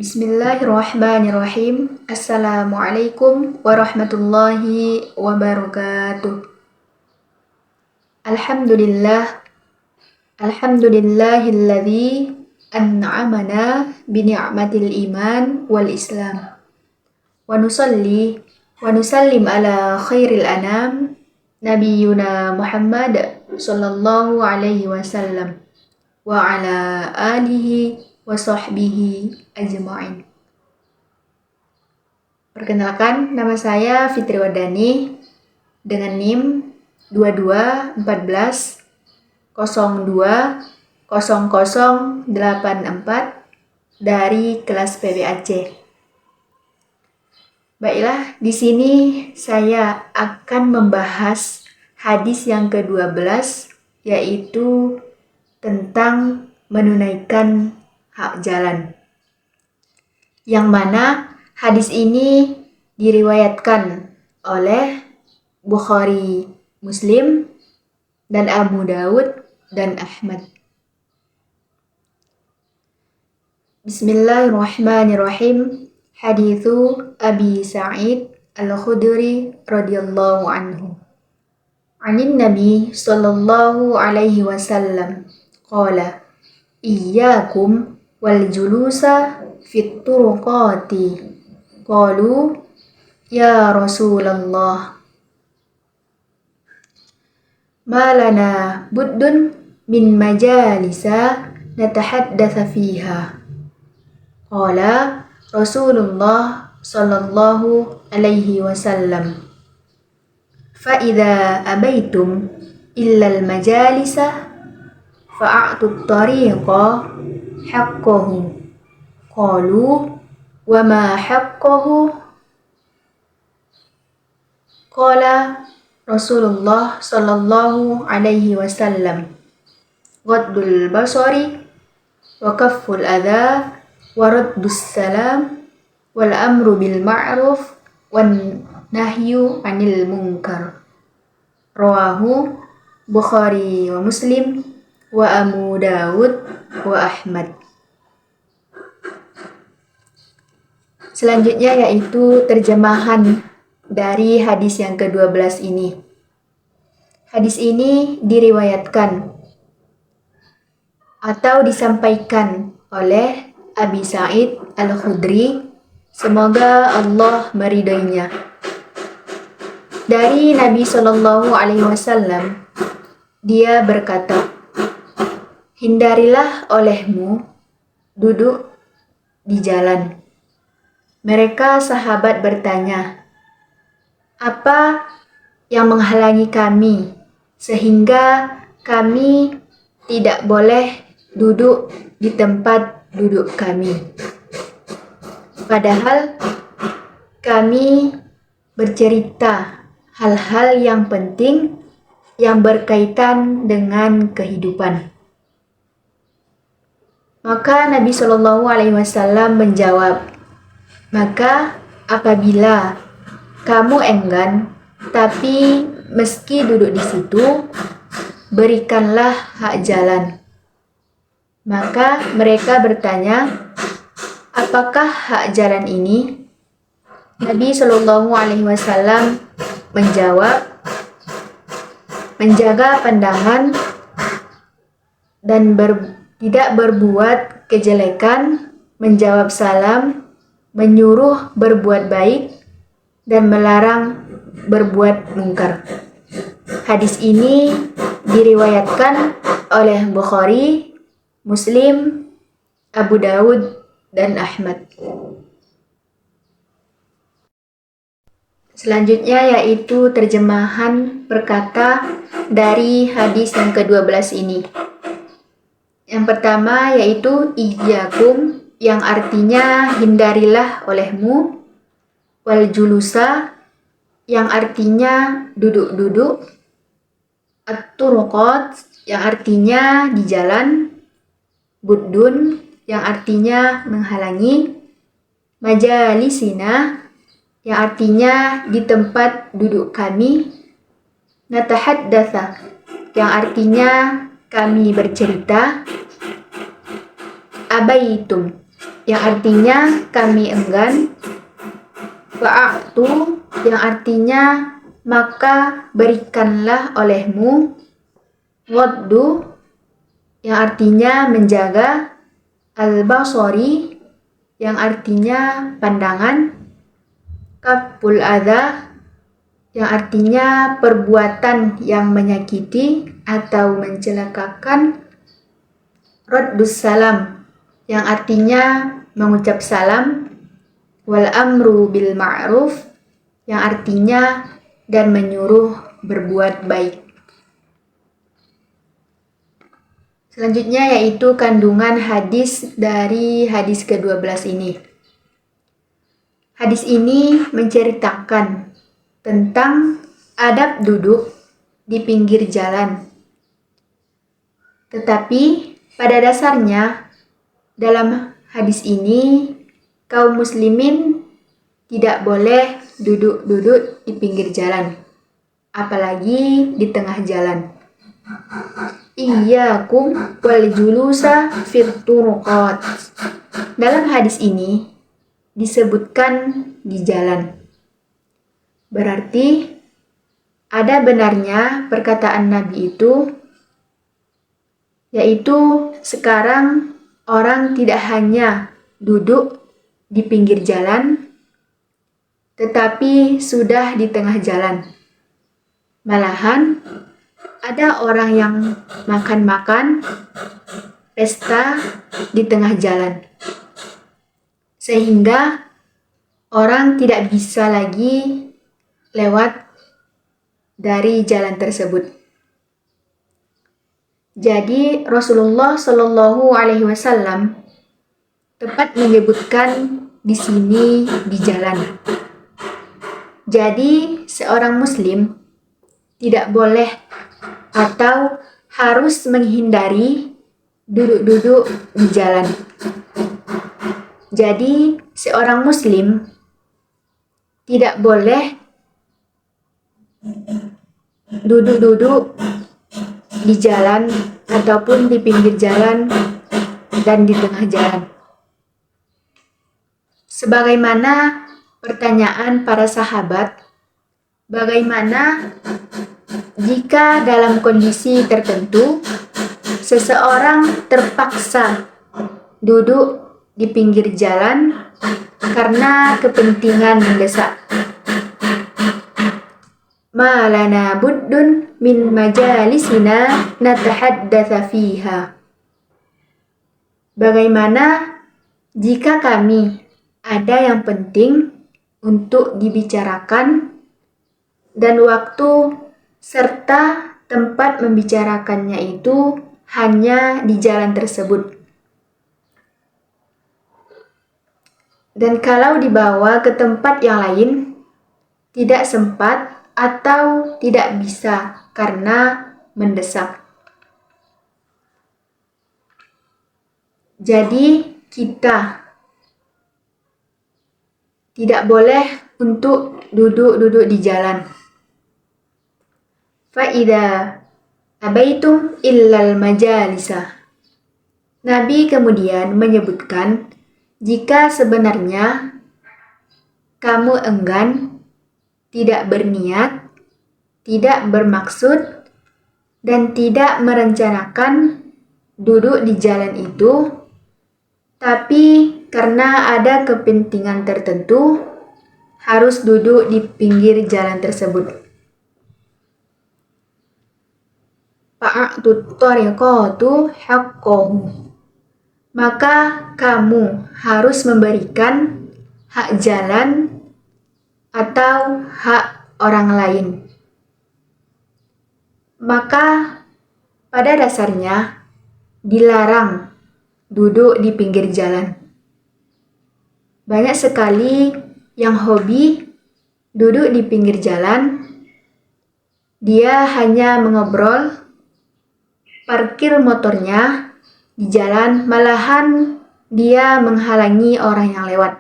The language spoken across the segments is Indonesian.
Bismillahirrahmanirrahim. Assalamualaikum warahmatullahi wabarakatuh. Alhamdulillah. Alhamdulillahilladzi an'amana bini'matil iman wal islam. Wa nusalli wa nusallim ala khairil anam Nabiyuna Muhammad sallallahu alaihi wasallam wa ala alihi wa sahbihi ajma'in. Perkenalkan, nama saya Fitri Wardani dengan NIM 2214020084 dari kelas PBAC. Baiklah, di sini saya akan membahas hadis yang ke-12, yaitu tentang menunaikan hak jalan. Yang mana hadis ini diriwayatkan oleh Bukhari, Muslim, dan Abu Daud dan Ahmad. Bismillahirrahmanirrahim. Hadithu Abi Sa'id Al-Khudri radhiyallahu anhu. Anin Nabi sallallahu alaihi wasallam qala iyyakum wal julusa fit turuqati. Qalu ya Rasulullah ma lana buddun min majalisa natahaddatsa fiha. Qala Rasulullah sallallahu alaihi wasallam fa idza abaitum illa al majalisa fa'atu tariqa haqqahu. Qalu wa ma haqqahu? Qala Rasulullah sallallahu alaihi wasallam ghaddul basari wa kafful adha wa raddus salam wal amru bil ma'ruf wan nahyu 'anil munkar. Rawahu Bukhari wa Muslim wa Abu Daud wa Ahmad. Selanjutnya yaitu terjemahan dari hadis yang ke-12 ini. Hadis ini diriwayatkan atau disampaikan oleh Abi Sa'id Al-Khudri, semoga Allah meridainya. Dari Nabi Shallallahu Alaihi Wasallam, dia berkata, hindarilah olehmu duduk di jalan. Mereka sahabat bertanya, apa yang menghalangi kami sehingga kami tidak boleh duduk di tempat duduk kami? Padahal kami bercerita hal-hal yang penting yang berkaitan dengan kehidupan. Maka Nabi Shallallahu Alaihi Wasallam menjawab, maka apabila kamu enggan tapi meski duduk di situ, berikanlah hak jalan. Maka mereka bertanya, apakah hak jalan ini? Nabi Shallallahu Alaihi Wasallam menjawab, menjaga pandangan dan tidak berbuat kejelekan, menjawab salam, menyuruh berbuat baik, dan melarang berbuat mungkar. Hadis ini diriwayatkan oleh Bukhari, Muslim, Abu Daud, dan Ahmad. Selanjutnya yaitu terjemahan perkata dari hadis yang ke-12 ini. Yang pertama yaitu iyyakum, yang artinya hindarilah olehmu, wal julusa, yang artinya duduk-duduk, at-turuqat, yang artinya di jalan, buddun, yang artinya menghalangi, majalisina, yang artinya di tempat duduk kami, natahaddatsa, yang artinya kami bercerita, abaitum, yang artinya kami enggan. Fa'atu, yang artinya maka berikanlah olehmu. Waddu, yang artinya menjaga. Al-basari, yang artinya pandangan. Kaful adha, yang artinya perbuatan yang menyakiti atau mencelakakan. Raddus salam, yang artinya mengucap salam. Wal amru bil ma'ruf, yang artinya dan menyuruh berbuat baik. Selanjutnya yaitu kandungan hadis dari hadis ke-12 ini. Hadis ini menceritakan tentang adab duduk di pinggir jalan. Tetapi pada dasarnya dalam hadis ini kaum muslimin tidak boleh duduk-duduk di pinggir jalan, apalagi di tengah jalan. Iyyakum wal julusa fit turuqat. Dalam hadis ini disebutkan di jalan. Berarti ada benarnya perkataan Nabi itu, yaitu sekarang orang tidak hanya duduk di pinggir jalan, tetapi sudah di tengah jalan. Malahan ada orang yang makan-makan pesta di tengah jalan, sehingga orang tidak bisa lagi lewat dari jalan tersebut. Jadi Rasulullah Shallallahu Alaihi Wasallam tepat menyebutkan di sini di jalan. Jadi seorang muslim tidak boleh atau harus menghindari duduk-duduk di jalan. Jadi seorang muslim tidak boleh duduk-duduk di jalan ataupun di pinggir jalan dan di tengah jalan. Sebagaimana pertanyaan para sahabat, bagaimana jika dalam kondisi tertentu seseorang terpaksa duduk di pinggir jalan karena kepentingan mendesak? Ma lana buddun min majalisina natahaddatsa fiha. Bagaimana jika kami ada yang penting untuk dibicarakan dan waktu serta tempat membicarakannya itu hanya di jalan tersebut. Dan kalau dibawa ke tempat yang lain, tidak sempat atau tidak bisa karena mendesak. Jadi kita tidak boleh untuk duduk-duduk di jalan. Fa'idha abaitum illal majalisa. Nabi kemudian menyebutkan jika sebenarnya kamu enggan, tidak berniat, tidak bermaksud, dan tidak merencanakan duduk di jalan itu, tapi karena ada kepentingan tertentu harus duduk di pinggir jalan tersebut. Fa'atut tariqatu haqqahu. Maka kamu harus memberikan hak jalan atau hak orang lain. Maka pada dasarnya dilarang duduk di pinggir jalan. Banyak sekali yang hobi duduk di pinggir jalan. Dia hanya mengobrol, parkir motornya di jalan, malahan dia menghalangi orang yang lewat.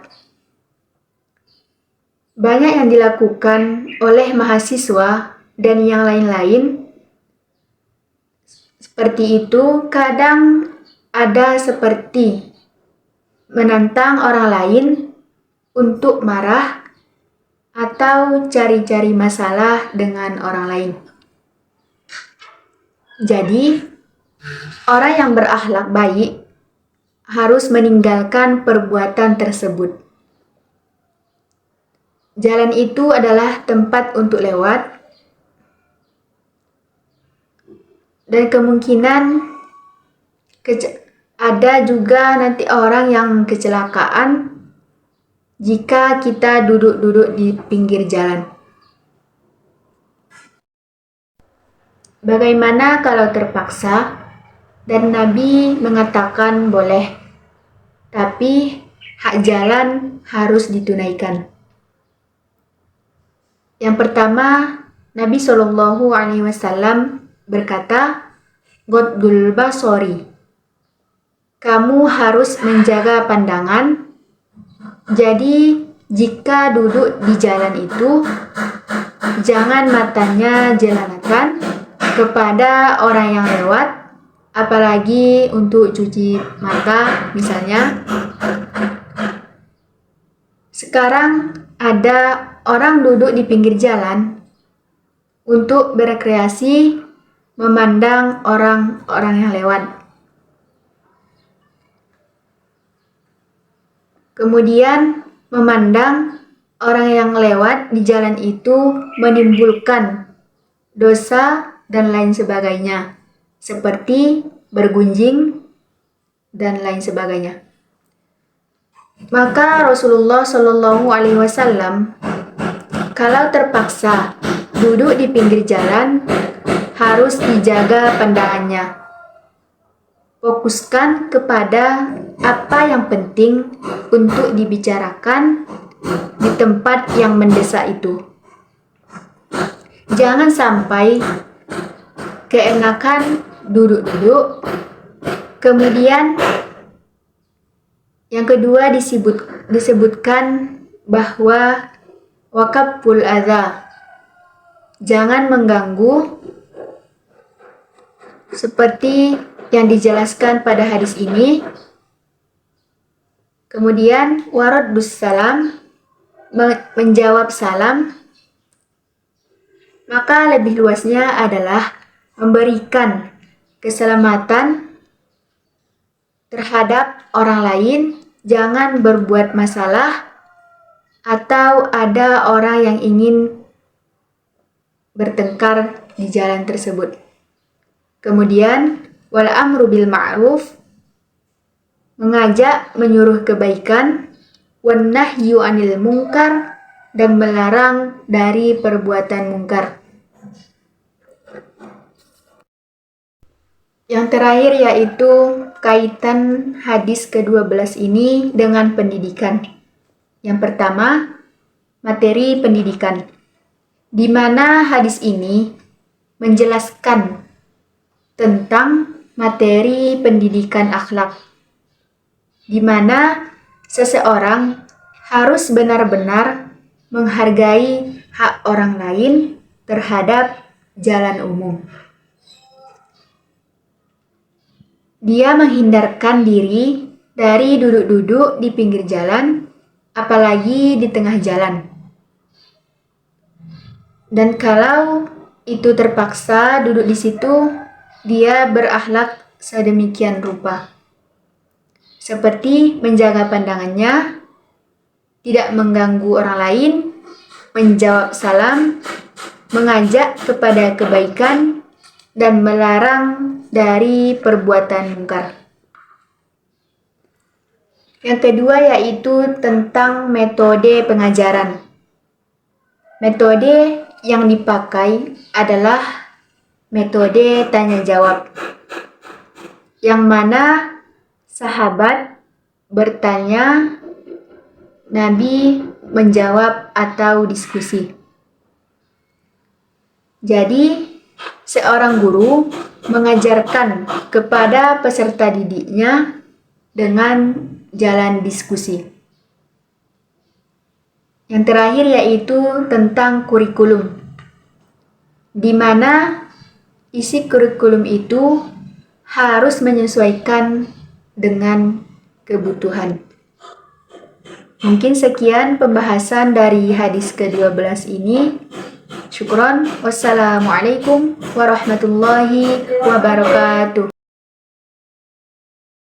Banyak yang dilakukan oleh mahasiswa dan yang lain-lain seperti itu. Kadang ada seperti menantang orang lain untuk marah atau cari-cari masalah dengan orang lain. Jadi, orang yang berakhlak baik harus meninggalkan perbuatan tersebut. Jalan itu adalah tempat untuk lewat, dan kemungkinan ada juga nanti orang yang kecelakaan jika kita duduk-duduk di pinggir jalan. Bagaimana kalau terpaksa? Dan Nabi mengatakan boleh, tapi hak jalan harus ditunaikan. Yang pertama, Nabi SAW berkata, Ghaddul basori, kamu harus menjaga pandangan. Jadi, jika duduk di jalan itu, jangan matanya jelalatan kepada orang yang lewat, apalagi untuk cuci mata misalnya. Sekarang ada orang duduk di pinggir jalan untuk berekreasi, memandang orang-orang yang lewat. Kemudian memandang orang yang lewat di jalan itu menimbulkan dosa dan lain sebagainya, seperti bergunjing dan lain sebagainya. Maka Rasulullah SAW kalau terpaksa duduk di pinggir jalan harus dijaga pandangannya. Fokuskan kepada apa yang penting untuk dibicarakan di tempat yang mendesak itu. Jangan sampai keenakan duduk-duduk. Kemudian yang kedua disebutkan bahwa waqaful adza, jangan mengganggu seperti yang dijelaskan pada hadis ini. Kemudian waraddus salam, menjawab salam, maka lebih luasnya adalah memberikan keselamatan terhadap orang lain, jangan berbuat masalah atau ada orang yang ingin bertengkar di jalan tersebut. Kemudian wal amru bil ma'ruf, mengajak menyuruh kebaikan, wan nahyu anil munkar, dan melarang dari perbuatan mungkar. Yang terakhir yaitu kaitan hadis ke-12 ini dengan pendidikan. Yang pertama, materi pendidikan, di mana hadis ini menjelaskan tentang materi pendidikan akhlak, di mana seseorang harus benar-benar menghargai hak orang lain terhadap jalan umum. Dia menghindarkan diri dari duduk-duduk di pinggir jalan, apalagi di tengah jalan. Dan kalau itu terpaksa duduk di situ, dia berakhlak sedemikian rupa, seperti menjaga pandangannya, tidak mengganggu orang lain, menjawab salam, mengajak kepada kebaikan, dan melarang dari perbuatan mungkar. Yang kedua yaitu tentang metode pengajaran. Metode yang dipakai adalah metode tanya jawab, yang mana sahabat bertanya, Nabi menjawab atau diskusi. Jadi, seorang guru mengajarkan kepada peserta didiknya dengan jalan diskusi. Yang terakhir yaitu tentang kurikulum, di mana isi kurikulum itu harus menyesuaikan dengan kebutuhan. Mungkin sekian pembahasan dari hadis ke-12 ini. Syukron. Wassalamualaikum warahmatullahi wabarakatuh.